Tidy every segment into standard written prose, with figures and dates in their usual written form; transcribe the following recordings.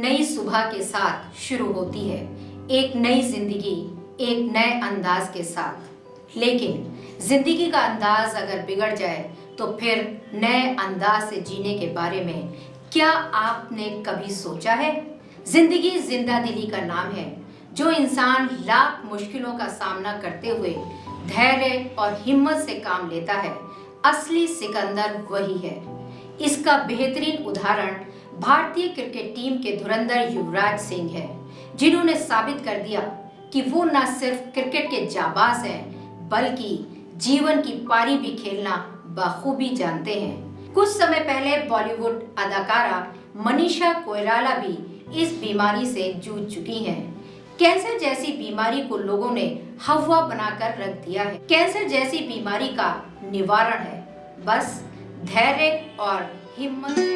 नई सुबह के साथ शुरू होती है, एक नई जिंदगी एक नए अंदाज के साथ। लेकिन जिंदगी का अंदाज अगर बिगड़ जाए तो फिर नए अंदाज से जीने के बारे में क्या आपने कभी सोचा है? जिंदगी जिंदा दिली का नाम है। जो इंसान लाख मुश्किलों का सामना करते हुए धैर्य और हिम्मत से काम लेता है, असली सिकंदर वही है। इसका बेहतरीन उदाहरण भारतीय क्रिकेट टीम के धुरंधर युवराज सिंह है, जिन्होंने साबित कर दिया कि वो न सिर्फ क्रिकेट के जाबाज हैं, बल्कि जीवन की पारी भी खेलना बखूबी जानते हैं। कुछ समय पहले बॉलीवुड अदाकारा मनीषा कोइराला भी इस बीमारी से जूझ चुकी हैं। कैंसर जैसी बीमारी को लोगों ने हवा बनाकर रख दिया है। कैंसर जैसी बीमारी का निवारण है बस धैर्य और हिम्मत।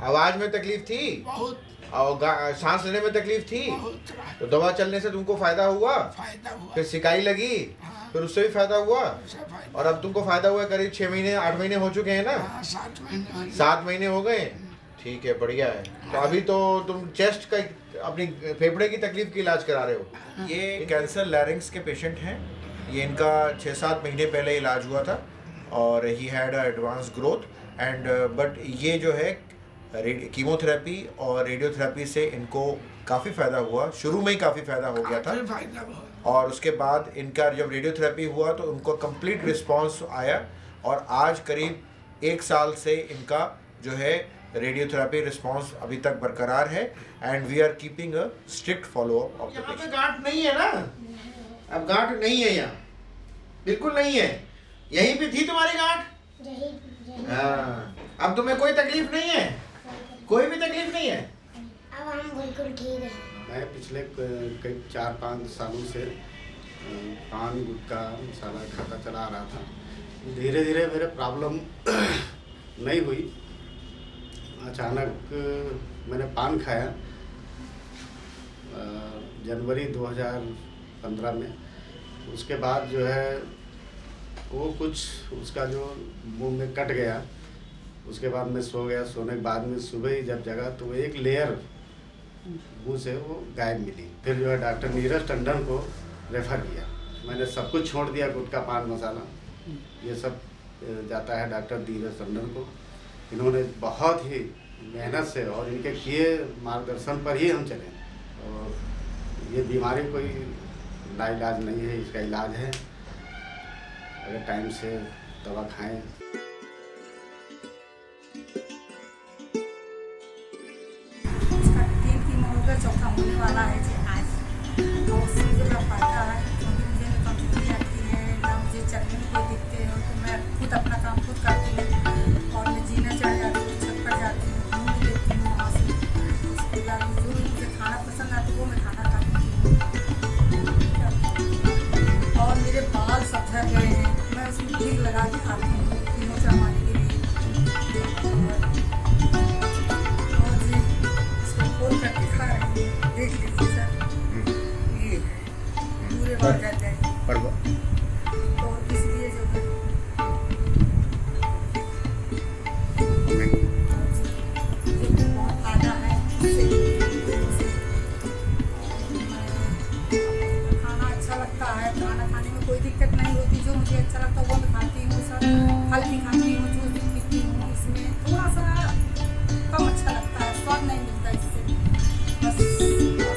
आवाज में तकलीफ थी बहुत, और सांस लेने में तकलीफ थी बहुत तो दवा चलने से तुमको फायदा हुआ, फिर सिकाई लगी, फिर उससे भी फायदा हुआ और अब तुमको फायदा हुआ। करीब 6 महीने 8 महीने हो चुके हैं ना? 7 महीने हो गए। ठीक है, बढ़िया है। तो अभी तो तुम चेस्ट का अपनी फेफड़े की तकलीफ की इलाज करा रहे हो। ये कैंसर लैरिंग्स के पेशेंट हैं। ये इनका 6-7 महीने पहले इलाज हुआ था और he had advance growth and but ये जो है कीमोथेरेपी और रेडियोथेरेपी से इनको काफ़ी फ़ायदा हुआ। शुरू में ही काफ़ी फ़ायदा हो गया था और उसके बाद इनका जब रेडियोथेरेपी हुआ तो उनको कंप्लीट रिस्पांस आया और आज करीब 1 साल से इनका जो है रेडियोथेरेपी रिस्पांस अभी तक बरकरार है and we are keeping a strict follow up of the यहाँ पे पेशेंट। गांठ नहीं है ना? अब गांठ नहीं है यहाँ, बिल्कुल नहीं है। यहीं पे थी तुम्हारी गांठ? हाँ, अब तुम्हें कोई तकलीफ नहीं है? कोई भी तकलीफ नहीं है? अब हम बिल्कुल ठीक है। मैं पिछले कई 4-5 सालों से पान गुटखा मसाला खाता चला आ रहा था। धीरे धीरे मेरे प्रॉब्लम नहीं हुई। अचानक मैंने पान खाया जनवरी 2015 में। उसके बाद जो है वो कुछ उसका जो मुंह में कट गया। उसके बाद मैं सो गया। सोने के बाद में सुबह ही जब जगा तो एक लेयर मुंह से वो गायब मिली। फिर जो है डॉक्टर नीरज टंडन को रेफ़र किया। मैंने सब कुछ छोड़ दिया, गुटखा पान मसाला ये सब जाता है डॉक्टर नीरज टंडन को। इन्होंने बहुत ही मेहनत से और इनके किए मार्गदर्शन पर ही हम चले और ये बीमारी कोई लाइलाज नहीं है, इसका इलाज है अगर टाइम से दवा खाएं। चौथा होने वाला है जी आज, और उससे मुझे बड़ा फायदा है क्योंकि मुझे न कमजोरी आती है ना मुझे चलने में कोई दिक्कत है। तो मैं खुद अपना काम खुद करती हूँ और मैं जीना चढ़ जाती हूँ, छत पर जाती हूँ, घूम भी लेती हूँ वहाँ से। उसके बाद जो भी मुझे खाना पसंद आता है वो मैं खाना खाती हूँ और मेरे बाल सब झड़ गए हैं। मैं उसमें भीग लगा के खाती हूँ तीनों चढ़वाने के लिए और जी इसको खोल करके खा रही हूँ। देख लीजिए सर, ये पूरे बाल जाते हैं तो इसलिए जो है बहुत फायदा है इससे। खाना अच्छा लगता है, खाना खाने में कोई दिक्कत नहीं होती। जो मुझे अच्छा लगता है वो मैं खाती हूँ। सर फल भी खाती हूँ, जूस भी पीती हूँ। इसमें थोड़ा सा कम अच्छा लगता है, स्वाद नहीं मिलता इससे। बस और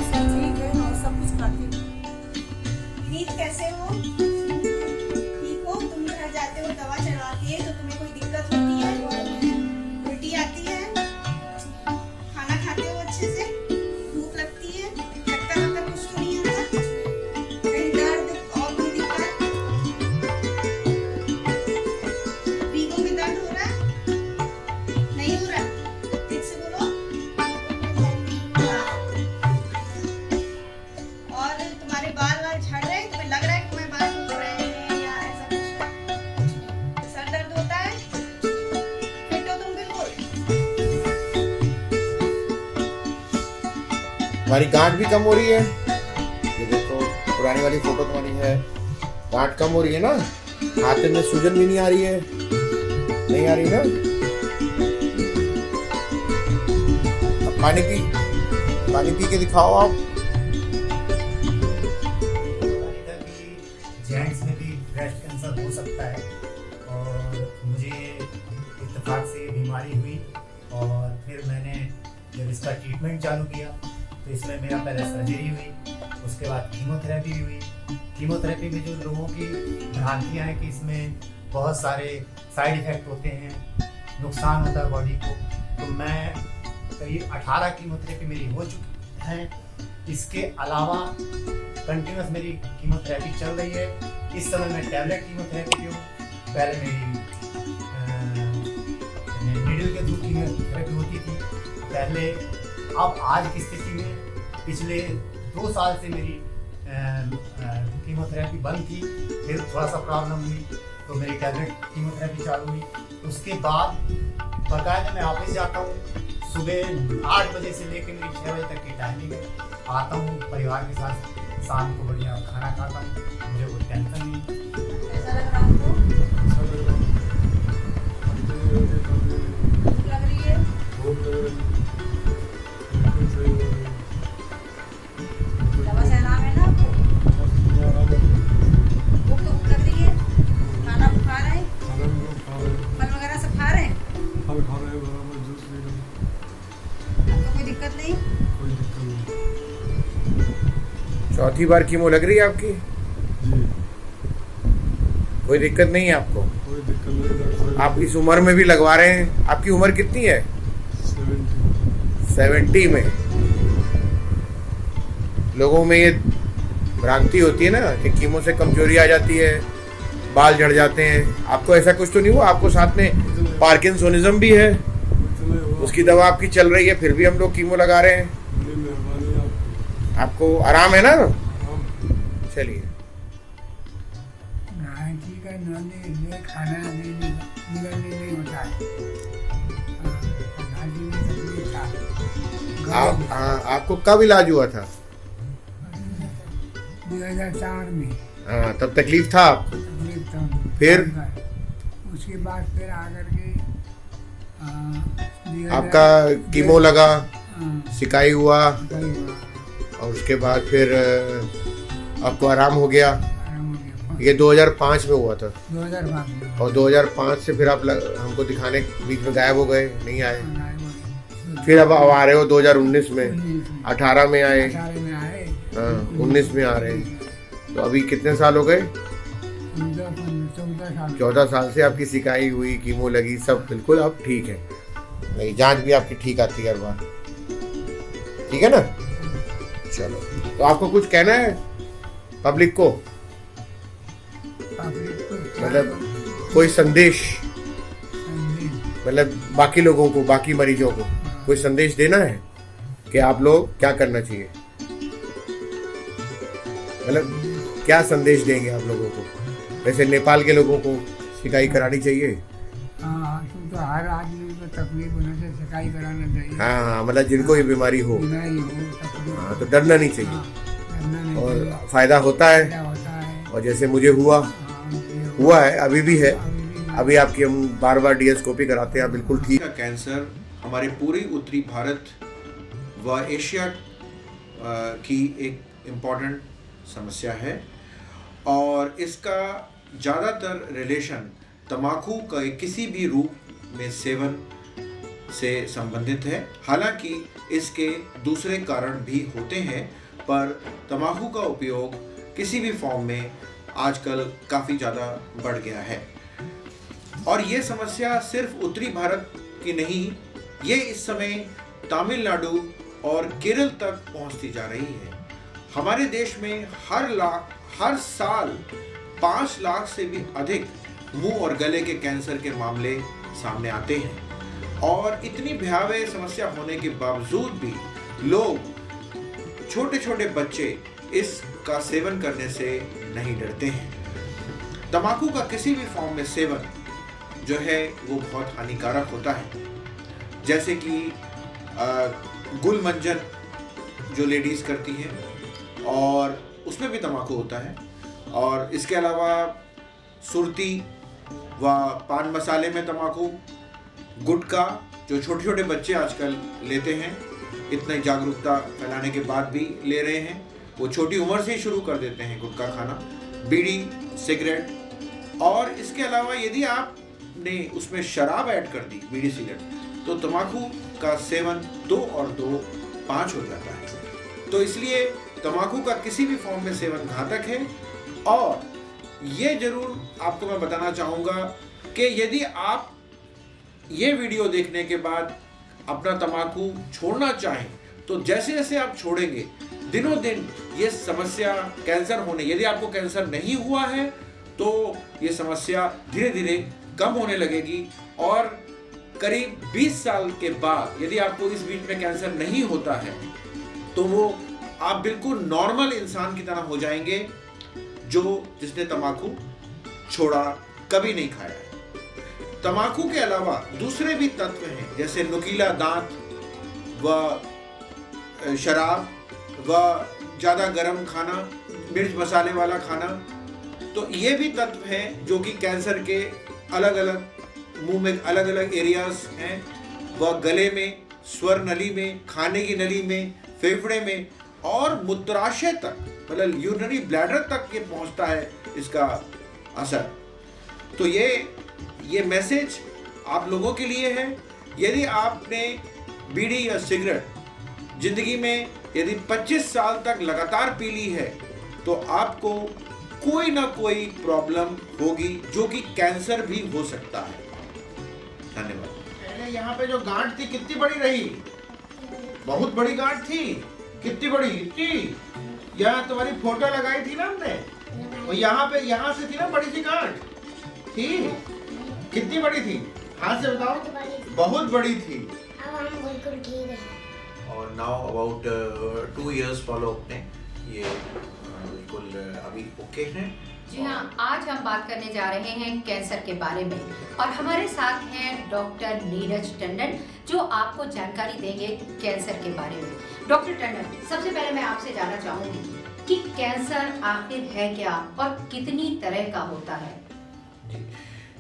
सब ठीक है और सब कुछ खाती हूँ। ठीक कैसे हो? ठीक हो? तुम घर जाते हो, दवा चढ़वाती है तो तुम्हें कोई दिक्कत हमारी गांठ भी कम हो रही है। ये देखो पुरानी वाली फोटो तुम्हारी है, गांठ कम हो रही है ना, हाथ में सूजन भी नहीं आ रही है, नहीं आ रही ना। अब पानी पी के दिखाओ आप। जेंट्स में भी ब्रेस्ट कैंसर हो सकता है और मुझे इत्तेफाक से बीमारी हुई और फिर मैंने जब इसका ट्रीटमेंट चालू किया तो इसमें मेरा पहले सर्जरी हुई, उसके बाद कीमोथेरेपी भी हुई। कीमोथेरेपी में जो लोगों की भ्रांतियाँ हैं कि इसमें बहुत सारे साइड इफ़ेक्ट होते हैं, नुकसान होता है बॉडी को, तो मैं करीब 18 कीमोथेरेपी मेरी हो चुकी है। इसके अलावा कंटिन्यूस मेरी कीमोथेरेपी चल रही है। इस समय मैं टैबलेट कीमोथेरेपी हूँ, पहले मेरी नीडल के थ्रू कीमोथेरेपी होती थी पहले। अब आज की स्थिति में पिछले 2 साल से मेरी कीमोथेरेपी बंद थी, फिर थोड़ा सा प्रॉब्लम हुई तो मेरी टैबलेट कीमोथेरेपी चालू हुई। उसके बाद बाकायदा मैं ऑफिस जाता हूँ, सुबह 8 बजे से लेकर मेरी 6 बजे तक की टाइमिंग है। आता हूँ परिवार के साथ, शाम को बढ़िया खाना खाता हूँ, मुझे कोई टेंशन नहीं। कैसा लग रहा है आपको? भूख लग रही है? दवा से आराम है ना आपको? भूख तो भूख लग रही है? खाना खा रहे हैं? फल वगैरह सब खा रहे हैं? आपको कोई दिक्कत नहीं? चौथी बार कीमो लग रही है आपकी? कोई दिक्कत नहीं है आपको? आप इस उम्र में भी लगवा रहे हैं। आपकी उम्र कितनी है? 70 में। लोगों में ये भ्रांति होती है ना कि कीमो से कमजोरी आ जाती है, बाल झड़ जाते हैं। आपको ऐसा कुछ तो नहीं हुआ? आपको साथ में पार्किंसोनिज्म भी है, उसकी दवा आपकी चल रही है, फिर भी हम लोग कीमो लगा रहे हैं। आपको आराम है ना? चलिए। ठीक है, खाना नहीं होता है। आपको कब इलाज हुआ था? 2004 में। हाँ, तब तकलीफ था आपको? फिर उसके बाद फिर आकर के आपका कीमो लगा, सिकाई हुआ और उसके बाद फिर आपको आराम हो गया। ये 2005 में हुआ था। 2005 में। और 2005 से फिर आप हमको दिखाने बीच में गायब हो गए, नहीं आए। फिर अब आ रहे हो 2019 में, 18 में आए, 19 में आ रहे हैं। तो अभी कितने साल हो गए? 14 साल से आपकी सिकाई हुई, कीमो लगी, सब बिल्कुल अब ठीक है। नहीं, जांच भी आपकी ठीक आती है हर बार, ठीक है ना? चलो, तो आपको कुछ कहना है पब्लिक को? मतलब कोई संदेश, मतलब बाकी लोगों को, बाकी मरीजों को कोई संदेश देना है कि आप लोग क्या करना चाहिए? मतलब क्या संदेश देंगे आप लोगों को? वैसे नेपाल के लोगों को सिकाई करानी चाहिए। तो हर आदमी को तकलीफ होने से सिकाई कराना चाहिए। हाँ, मतलब जिनको ये बीमारी हो, हाँ, तो डरना नहीं चाहिए। और फायदा होता है। और जैसे मुझे हुआ है, अभी भी है, अभी आपकी हम बार डीएस्कोपी कराते हैं, बिल्कुल ठीक। कैंसर हमारे पूरे उत्तरी भारत व एशिया की एक इम्पॉर्टेंट समस्या है और इसका ज़्यादातर रिलेशन तंबाकू का किसी भी रूप में सेवन से संबंधित है। हालांकि इसके दूसरे कारण भी होते हैं, पर तंबाकू का उपयोग किसी भी फॉर्म में आजकल काफ़ी ज़्यादा बढ़ गया है। और ये समस्या सिर्फ उत्तरी भारत की नहीं, ये इस समय तमिलनाडु और केरल तक पहुंचती जा रही है। हमारे देश में हर साल 5 लाख से भी अधिक मुंह और गले के कैंसर के मामले सामने आते हैं और इतनी भयावह समस्या होने के बावजूद भी लोग, छोटे छोटे बच्चे इसका सेवन करने से नहीं डरते हैं। तंबाकू का किसी भी फॉर्म में सेवन जो है वो बहुत हानिकारक होता है, जैसे कि गुलमंजन जो लेडीज़ करती हैं, और उसमें भी तम्बाकू होता है। और इसके अलावा सुरती व पान मसाले में तम्बाकू, गुटखा जो छोटे छोटे बच्चे आजकल लेते हैं, इतनी जागरूकता फैलाने के बाद भी ले रहे हैं, वो छोटी उम्र से ही शुरू कर देते हैं गुटखा खाना, बीड़ी, सिगरेट। और इसके अलावा यदि आपने उसमें शराब ऐड कर दी, बीड़ी सिगरेट, तो तम्बाकू का सेवन 2 और 2 5 हो जाता है। तो इसलिए तम्बाकू का किसी भी फॉर्म में सेवन घातक है। और ये जरूर आपको मैं बताना चाहूँगा कि यदि आप ये वीडियो देखने के बाद अपना तम्बाकू छोड़ना चाहें, तो जैसे जैसे आप छोड़ेंगे, दिनों दिन ये समस्या कैंसर होने, यदि आपको कैंसर नहीं हुआ है तो ये समस्या धीरे धीरे कम होने लगेगी। और करीब 20 साल के बाद यदि आपको इस बीच में कैंसर नहीं होता है, तो वो आप बिल्कुल नॉर्मल इंसान की तरह हो जाएंगे, जिसने तम्बाकू छोड़ा, कभी नहीं खाया है। तम्बाकू के अलावा दूसरे भी तत्व हैं, जैसे नुकीला दांत व शराब व ज़्यादा गर्म खाना, मिर्च मसाले वाला खाना, तो ये भी तत्व हैं जो कि कैंसर के अलग अलग मुंह में अलग अलग एरियाज हैं, व गले में, स्वर नली में, खाने की नली में, फेफड़े में और मूत्राशय तक, मतलब यूरिनरी ब्लैडर तक ये पहुंचता है इसका असर। तो ये मैसेज आप लोगों के लिए है। यदि आपने बीड़ी या सिगरेट जिंदगी में यदि 25 साल तक लगातार पी ली है, तो आपको कोई ना कोई प्रॉब्लम होगी, जो कि कैंसर भी हो सकता है। धन्यवाद। पहले यहाँ पे जो गांठ थी कितनी बड़ी रही? बहुत बड़ी गांठ थी। कितनी बड़ी? इतनी। यहाँ तुम्हारी फोटो लगाई थी ना हमने, और यहाँ से थी ना बड़ी सी गांठ थी। कितनी बड़ी थी? हाथ से बताओ। बहुत बड़ी थी। अब हम बिल्कुल ठीक हैं। और नाउ अबाउट 2 years फॉलोअप में ये बिल्कुल अभी ओके हैं। जी हाँ, आज हम बात करने जा रहे हैं कैंसर के बारे में, और हमारे साथ हैं डॉक्टर नीरज टंडन, जो आपको जानकारी देंगे कैंसर के बारे में। डॉक्टर टंडन, सबसे पहले मैं आपसे जानना चाहूंगी कि कैंसर आखिर है क्या और कितनी तरह का होता है? जी,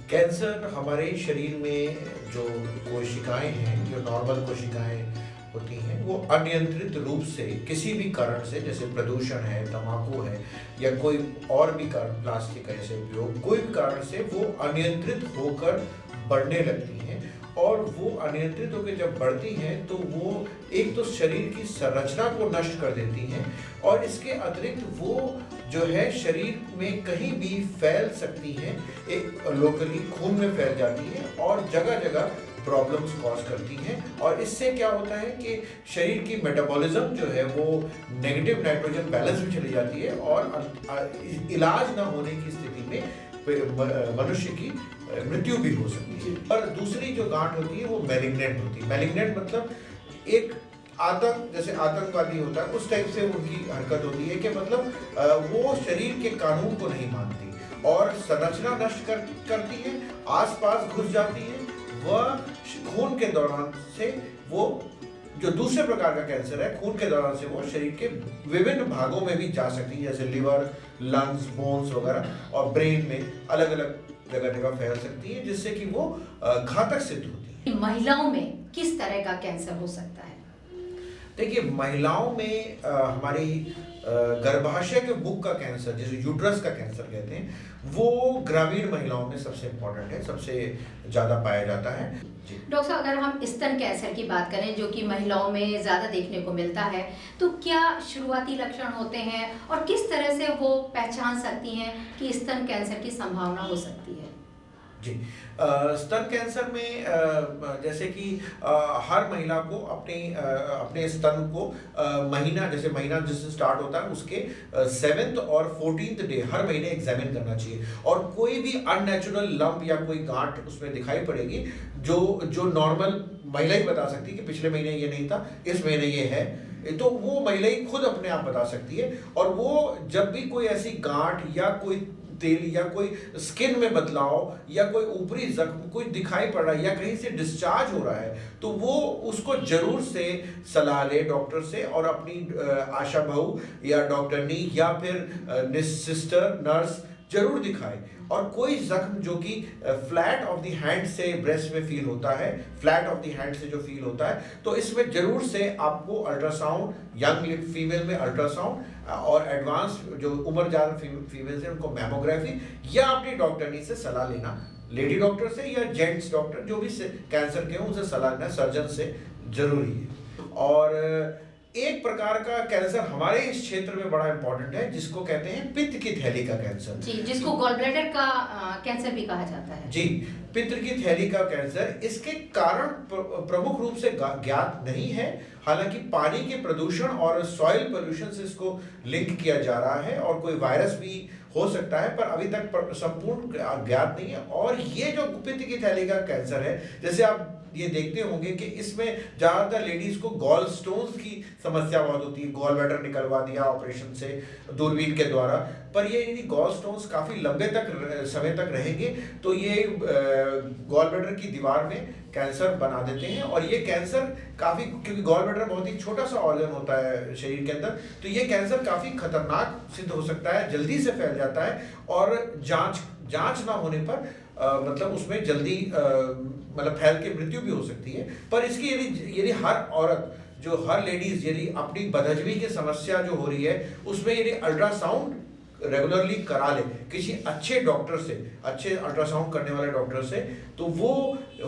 कैंसर हमारे शरीर में जो कोशिकाएं हैं, जो नॉर्मल कोशिकाएं होती हैं, वो अनियंत्रित रूप से किसी भी कारण से, जैसे प्रदूषण है, तम्बाकू है, या कोई और भी कारण, प्लास्टिक का जैसे उपयोग, कोई भी कारण से वो अनियंत्रित होकर बढ़ने लगती हैं। और वो अनियंत्रित होकर जब बढ़ती हैं तो वो एक तो शरीर की संरचना को नष्ट कर देती हैं, और इसके अतिरिक्त वो जो है शरीर में कहीं भी फैल सकती हैं, एक लोकली खून में फैल जाती हैं और जगह जगह प्रॉब्लम्स कॉज करती हैं। और इससे क्या होता है कि शरीर की मेटाबॉलिज्म जो है वो नेगेटिव नाइट्रोजन बैलेंस में चली जाती है, और इलाज ना होने की स्थिति में मनुष्य की मृत्यु भी हो सकती है। पर दूसरी जो गांठ होती है वो मैलिग्नेंट होती है। मैलिग्नेंट मतलब एक आतंक, जैसे आतंकवादी होता है उस टाइप से उनकी हरकत होती है, कि मतलब वो शरीर के कानून को नहीं मानती और संरचना नष्ट करती है, आसपास घुस जाती है। वह खून के दौरान से वो जो दूसरे प्रकार का कैंसर है, खून के दौरान से वो शरीर के विभिन्न भागों में भी जा सकती है, जैसे लिवर, लंग्स, बोन्स वगैरह, और ब्रेन में अलग अलग जगह जगह फैल सकती है, जिससे कि वो घातक सिद्ध होती है। महिलाओं में किस तरह का कैंसर हो सकता है? देखिए, महिलाओं में हमारी गर्भाशय के मुख का कैंसर, जिसे यूट्रस का कैंसर कहते हैं, वो ग्रामीण महिलाओं में सबसे इम्पोर्टेंट है, सबसे ज़्यादा पाया जाता है। डॉक्टर साहब, अगर हम स्तन कैंसर की बात करें, जो कि महिलाओं में ज़्यादा देखने को मिलता है, तो क्या शुरुआती लक्षण होते हैं और किस तरह से वो पहचान सकती हैं कि स्तन कैंसर की संभावना हो सकती है? जी, स्तन कैंसर में जैसे कि हर महिला को अपने स्तन को महीना, जैसे महीना जिससे स्टार्ट होता है उसके 7th और 14th डे हर महीने एग्जामिन करना चाहिए। और कोई भी अननेचुरल लंप या कोई गांठ उसमें दिखाई पड़ेगी, जो नॉर्मल महिला ही बता सकती है कि पिछले महीने ये नहीं था, इस महीने ये है, तो वो महिला ही खुद अपने आप बता सकती है। और वो जब भी कोई ऐसी गांठ या कोई तेल या कोई स्किन में बदलाव या कोई ऊपरी जख्म कोई दिखाई पड़ रहा है या कहीं से डिस्चार्ज हो रहा है, तो वो उसको जरूर से सलाह ले डॉक्टर से, और अपनी आशा बहू या डॉक्टरनी या फिर सिस्टर नर्स जरूर दिखाए। और कोई जख्म जो कि फ्लैट ऑफ द हैंड से ब्रेस्ट में फील होता है, फ्लैट ऑफ द हैंड से जो फील होता है, तो इसमें जरूर से आपको अल्ट्रासाउंड, यंग फीमेल में अल्ट्रासाउंड, और एडवांस जो उम्र ज़्यादा फीमेल है उनको मैमोग्राफी, या अपनी डॉक्टरनी से सलाह लेना, लेडी डॉक्टर से या जेंट्स डॉक्टर जो भी कैंसर के हों उनसे सलाह लेना सर्जन से जरूरी है। और एक प्रकार का कैंसर हमारे इस क्षेत्र में बड़ा इंपॉर्टेंट है जिसको कहते हैं पित्त की थैली का कैंसर, जी, जिसको गॉल ब्लैडर का कैंसर भी कहा जाता है। जी, पित्त की थैली का कैंसर, इसके कारण प्रमुख रूप से ज्ञात नहीं है। हालांकि पानी के प्रदूषण और सॉइल पोल्यूशन से इसको लिंक किया जा रहा है, और कोई वायरस भी हो सकता है, पर अभी तक संपूर्ण ज्ञात नहीं है। और ये जो पित्त की थैली का कैंसर है, जैसे आप ये देखते होंगे कि इसमें ज्यादातर लेडीज को गॉल स्टोन्स की समस्या बहुत होती है, गॉल ब्लैडर निकलवा दिया ऑपरेशन से दूरबीन के द्वारा, पर ये यदि गॉल स्टोन्स काफी लंबे समय तक रहेंगे तो ये गॉल ब्लैडर की दीवार में कैंसर बना देते हैं। और ये कैंसर काफी, क्योंकि गॉल ब्लैडर बहुत ही छोटा सा ऑर्गन होता है शरीर के अंदर, तो ये कैंसर काफी खतरनाक सिद्ध हो सकता है, जल्दी से फैल जाता है, और जांच ना होने पर मतलब उसमें जल्दी मतलब फैल के मृत्यु भी हो सकती है। पर इसकी यदि हर औरत, जो हर लेडीज यदि अपनी बदहजमी की समस्या जो हो रही है उसमें यदि अल्ट्रासाउंड रेगुलरली करा ले किसी अच्छे डॉक्टर से, अच्छे अल्ट्रासाउंड करने वाले डॉक्टर से, तो वो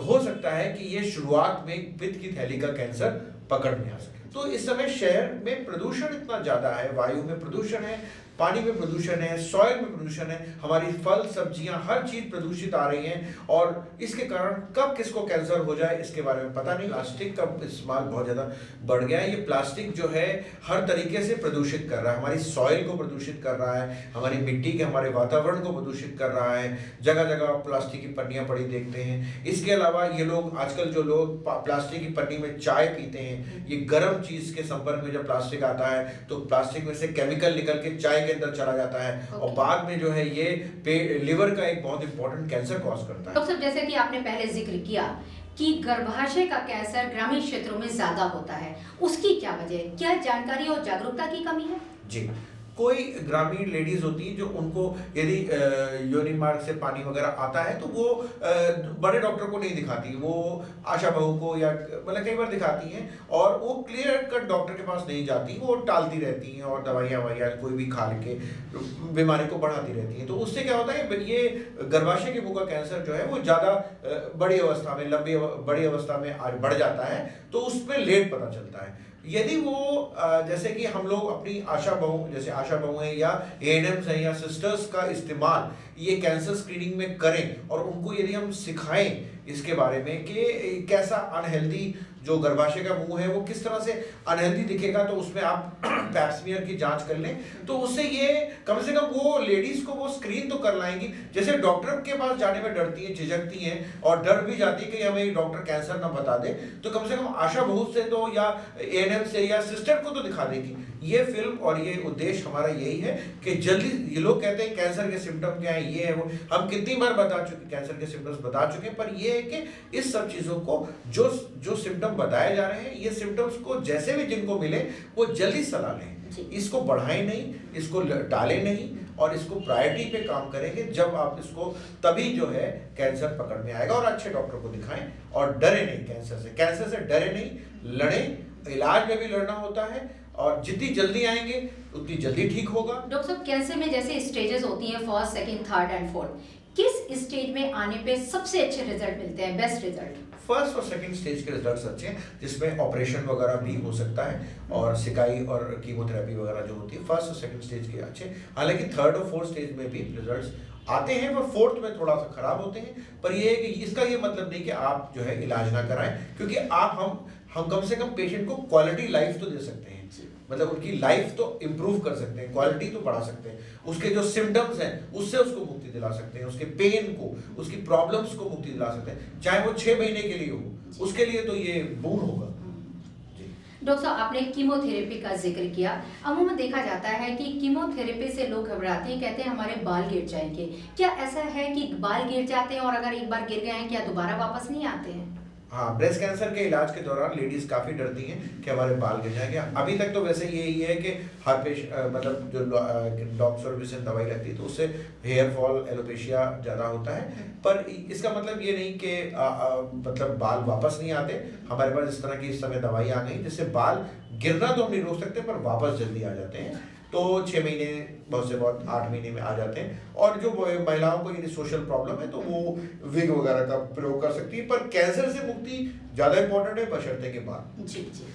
हो सकता है कि ये शुरुआत में पित्त की थैली का कैंसर पकड़ में आ सके। तो इस समय शहर में प्रदूषण इतना ज्यादा है, वायु में प्रदूषण है, पानी में प्रदूषण है, सॉइल में प्रदूषण है, हमारी फल सब्जियां हर चीज प्रदूषित आ रही हैं, और इसके कारण कब किसको कैंसर हो जाए इसके बारे में पता नहीं। प्लास्टिक का इस्तेमाल बहुत ज्यादा बढ़ गया है। ये प्लास्टिक जो है हर तरीके से प्रदूषित कर रहा है, हमारी सॉइल को प्रदूषित कर रहा है, हमारी मिट्टी के, हमारे वातावरण को प्रदूषित कर रहा है। जगह जगह प्लास्टिक की पन्नियां पड़ी देखते हैं। इसके अलावा ये लोग आजकल जो लोग प्लास्टिक की पन्नी में चाय पीते हैं, ये गर्म चीज के संपर्क में जब प्लास्टिक आता है तो प्लास्टिक में से केमिकल निकल के चाय के अंदर चला जाता है, और बाद में जो है ये लिवर का एक बहुत इंपॉर्टेंट कैंसर कॉज करता है। डॉक्टर साहब, जैसे कि आपने पहले जिक्र किया कि गर्भाशय का कैंसर ग्रामीण क्षेत्रों में ज्यादा होता है, उसकी क्या वजह है? क्या जानकारी और जागरूकता की कमी है? जी, कोई ग्रामीण लेडीज होती है जो उनको यदि योनि मार्ग से पानी वगैरह आता है तो वो बड़े डॉक्टर को नहीं दिखाती, वो आशा बहू को या मतलब कई बार दिखाती हैं, और वो क्लियर कट डॉक्टर के पास नहीं जाती, वो टालती रहती हैं और दवाइयाँ कोई भी खा के बीमारी को बढ़ाती रहती हैं। तो उससे क्या होता है, ये गर्भाशय के मुंह का कैंसर जो है वो ज़्यादा बड़ी अवस्था में, बड़ी अवस्था में आज बढ़ जाता है, तो उसमें लेट पता चलता है। यदि वो जैसे कि हम लोग अपनी आशा बहू हैं या एएनएम्स हैं या सिस्टर्स का इस्तेमाल ये कैंसर स्क्रीनिंग में करें, और उनको यदि हम सिखाएं इसके बारे में कि कैसा अनहेल्दी जो गर्भाशय का मुंह है वो किस तरह से अनहेल्दी दिखेगा, तो उसमें आप पैप्समियर की जांच कर लें, तो उससे ये कम से कम वो लेडीज को वो स्क्रीन तो कर लाएंगी। जैसे डॉक्टर के पास जाने में डरती हैं, झिझकती हैं और डर भी जाती है कि हमें डॉक्टर कैंसर ना बता दे, तो कम से कम आशा बहू से तो या एएनएम से या सिस्टर को तो दिखा देगी। ये फिल्म और ये उद्देश्य हमारा यही है कि जल्दी, ये लोग कहते हैं कैंसर के सिम्टम क्या है, ये है वो, हम कितनी बार बता चुके, कैंसर के सिम्टम्स बता चुके, पर ये है कि इस सब चीजों को जो सिम्टम बताए जा रहे हैं, ये सिम्टम्स को जैसे भी जिनको मिले वो जल्दी सलाह लें, इसको बढ़ाएं नहीं, इसको टालें नहीं, और इसको प्रायोरिटी पे काम करेंगे। जब आप इसको, तभी जो है कैंसर पकड़ में आएगा, और अच्छे डॉक्टर को दिखाएं और डरे नहीं कैंसर से डरे नहीं, लड़ें। इलाज में भी लड़ना होता है, और जितनी जल्दी आएंगे उतनी जल्दी ठीक होगा। डॉक्टर साहब, कैंसर में जैसे स्टेजेस होती हैं, first, second, third and fourth, किस स्टेज में आने पे सबसे अच्छे रिजल्ट मिलते हैं, बेस्ट रिजल्ट? फर्स्ट और सेकंड स्टेज के रिजल्ट्स अच्छे हैं, जिसमें ऑपरेशन वगैरह भी हो सकता है, और सिकाई और कीमोथेरेपी वगैरह जो होती है फर्स्ट और सेकंड स्टेज के अच्छे। हालांकि थर्ड और फोर्थ स्टेज में भी रिजल्ट्स आते हैं, पर फोर्थ में थोड़ा सा खराब होते हैं। पर ये है कि इसका ये मतलब नहीं कि आप जो है इलाज ना कराएं, क्योंकि हम कम से कम पेशेंट को क्वालिटी लाइफ तो दे सकते हैं, मतलब उनकी लाइफ तो इम्प्रूव कर सकते हैं, क्वालिटी तो बढ़ा सकते हैं, उसके जो सिम्टम्स हैं उससे उसको मुक्ति दिला सकते हैं, उसके पेन को, उसकी प्रॉब्लम्स को मुक्ति दिला सकते हैं, चाहे वो 6 महीने के लिए हो, उसके लिए तो ये बोन होगा। डॉक्टर साहब, आपने कीमोथेरेपी का जिक्र किया। अमूमन देखा जाता है कि कीमोथेरेपी से लोग घबराते हैं, कहते हैं हमारे बाल गिर जाएंगे। क्या ऐसा है कि बाल गिर जाते हैं और अगर एक बार गिर गए हैं क्या दोबारा वापस नहीं आते हैं? हाँ, ब्रेस्ट कैंसर के इलाज के दौरान लेडीज काफ़ी डरती हैं कि हमारे बाल गिर जाएंगे। अभी तक तो वैसे यही है कि हर मतलब जो डॉक्टर सर्विस दवाई लगती है तो उससे हेयर फॉल, एलोपेशिया ज़्यादा होता है, पर इसका मतलब ये नहीं कि मतलब बाल वापस नहीं आते। हमारे पास इस तरह की इस समय दवाई आ गई जिससे बाल गिरना तो हम नहीं रोक सकते पर वापस जल्दी आ जाते हैं। तो 6 महीने, बहुत से बहुत 8 महीने में आ जाते हैं। और जो महिलाओं को यदि सोशल प्रॉब्लम है तो वो विग वगैरह का प्रयोग कर सकती है, पर कैंसर से मुक्ति ज़्यादा इंपॉर्टेंट है बशर्ते के बाद। जी जी।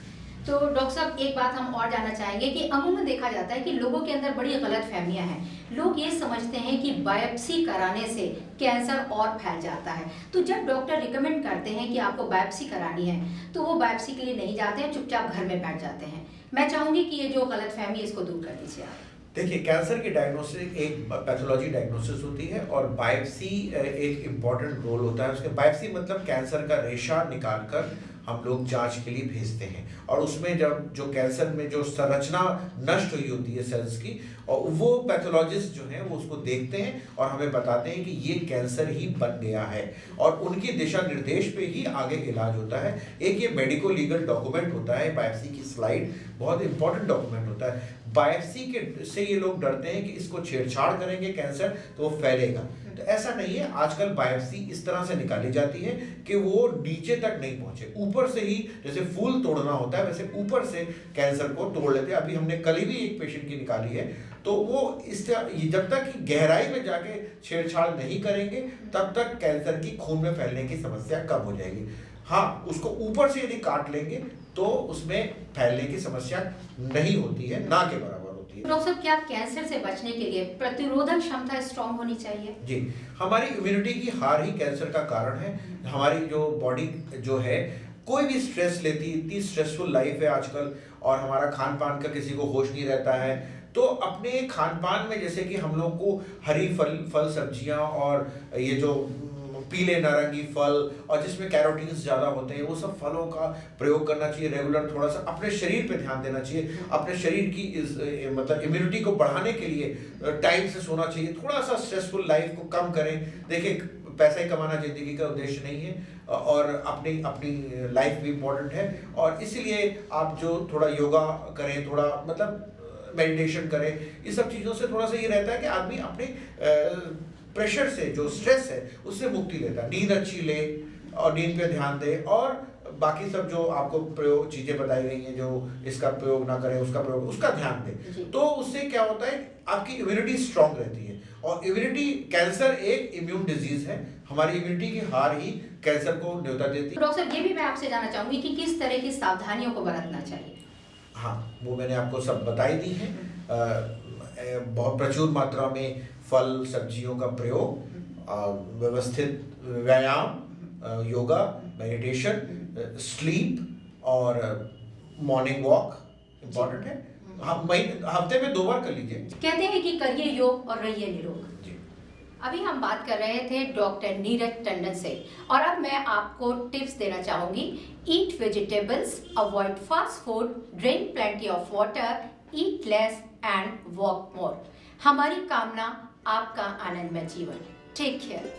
तो डॉक्टर साहब, एक बात हम और जानना चाहेंगे कि अमूमन देखा जाता है कि लोगों के अंदर बड़ी गलत फहमियाँ हैं। लोग ये समझते हैं कि बायोप्सी कराने से कैंसर और फैल जाता है, तो जब डॉक्टर रिकमेंड करते हैं कि आपको बायोप्सी करानी है तो वो बायोप्सी के लिए नहीं जाते हैं, चुपचाप घर में बैठ जाते हैं। मैं चाहूँगी कि ये जो गलत फहमी है इसको दूर कर दीजिए आप। देखिए, कैंसर की डायग्नोसिस एक पैथोलॉजी डायग्नोसिस होती है और बायोप्सी एक इम्पॉर्टेंट रोल होता है उसके। बायोप्सी मतलब कैंसर का रेशा निकाल कर हम लोग जांच के लिए भेजते हैं और उसमें जब जो कैंसर में जो संरचना नष्ट हुई होती है सेल्स की, और वो पैथोलॉजिस्ट जो हैं वो उसको देखते हैं और हमें बताते हैं कि ये कैंसर ही बन गया है और उनकी दिशा निर्देश पे ही आगे इलाज होता है। एक ये मेडिको लीगल डॉक्यूमेंट होता है, बायोप्सी की स्लाइड बहुत इंपॉर्टेंट डॉक्यूमेंट होता है। बायोप्सी के से ये लोग डरते हैं कि इसको छेड़छाड़ करेंगे कैंसर तो वो फैलेगा, तो ऐसा नहीं है। आजकल बायोप्सी इस तरह से निकाली जाती है कि वो नीचे तक नहीं पहुंचे, ऊपर से ही जैसे फूल तोड़ना होता है वैसे ऊपर से कैंसर को तोड़ लेते हैं। अभी हमने कल ही भी एक पेशेंट की निकाली है, तो वो जब तक गहराई में जाके छेड़छाड़ नहीं करेंगे तब तक कैंसर की खून में फैलने की समस्या कम हो जाएगी। हाँ, उसको ऊपर से यदि काट लेंगे तो उसमें फैलने की समस्या नहीं होती है, ना के बराबर होती है। डॉक्टर साहब, क्या कैंसर से बचने के लिए प्रतिरोधक क्षमता स्ट्रांग होनी चाहिए? जी, हमारी इम्यूनिटी की हार ही कैंसर का कारण है। हमारी जो बॉडी जो है कोई भी स्ट्रेस लेती, इतनी स्ट्रेसफुल लाइफ है आजकल और हमारा खान पान का किसी को होश नहीं रहता है, तो अपने खान पान में जैसे कि हम लोग को हरी फल सब्जियां और ये जो पीले नारंगी फल और जिसमें कैरोटीन्स ज़्यादा होते हैं वो सब फलों का प्रयोग करना चाहिए रेगुलर। थोड़ा सा अपने शरीर पे ध्यान देना चाहिए, अपने शरीर की मतलब इम्यूनिटी को बढ़ाने के लिए टाइम से सोना चाहिए, थोड़ा सा स्ट्रेसफुल लाइफ को कम करें। देखिए, पैसा ही कमाना ज़िंदगी का उद्देश्य नहीं है और अपनी लाइफ भी इम्पोर्टेंट है, और इसीलिए आप जो थोड़ा योगा करें, थोड़ा मतलब मेडिटेशन करें, ये सब चीज़ों से थोड़ा सा ये रहता है कि आदमी अपने प्रेशर से, जो स्ट्रेस है उससे मुक्ति लेता है। नींद अच्छी ले और नींद पे ध्यान दे, और बाकी सब जो आपको प्रयोग चीज़ें बताई गई हैं, जो इसका प्रयोग ना करें उसका प्रयोग, उसका ध्यान दें, तो उससे क्या होता है आपकी इम्यूनिटी स्ट्रांग रहती है। और इम्यूनिटी, कैंसर एक इम्यून डिजीज है, हमारी इम्यूनिटी की हार ही कैंसर को न्योता देती है। डॉक्टर, ये भी मैं आपसे जानना चाहूंगी कि किस तरह की सावधानियों को बरतना चाहिए? हाँ, वो मैंने आपको सब बताई दी है। बहुत प्रचुर मात्रा में फल सब्जियों का प्रयोग, व्यवस्थित व्यायाम, योगा, मेडिटेशन, स्लीप और मॉर्निंग वॉक इम्पॉर्टेंट है। हफ्ते में 2 बार कर लीजिए। कहते हैं कि करिए योग और रहिए निरोग। अभी हम बात कर रहे थे डॉक्टर नीरज टंडन से, और अब मैं आपको टिप्स देना चाहूँगी। Eat vegetables, avoid fast food, drink plenty of water, eat less and walk more. हमारी कामना आपका आनंदमय जीवन। Take care.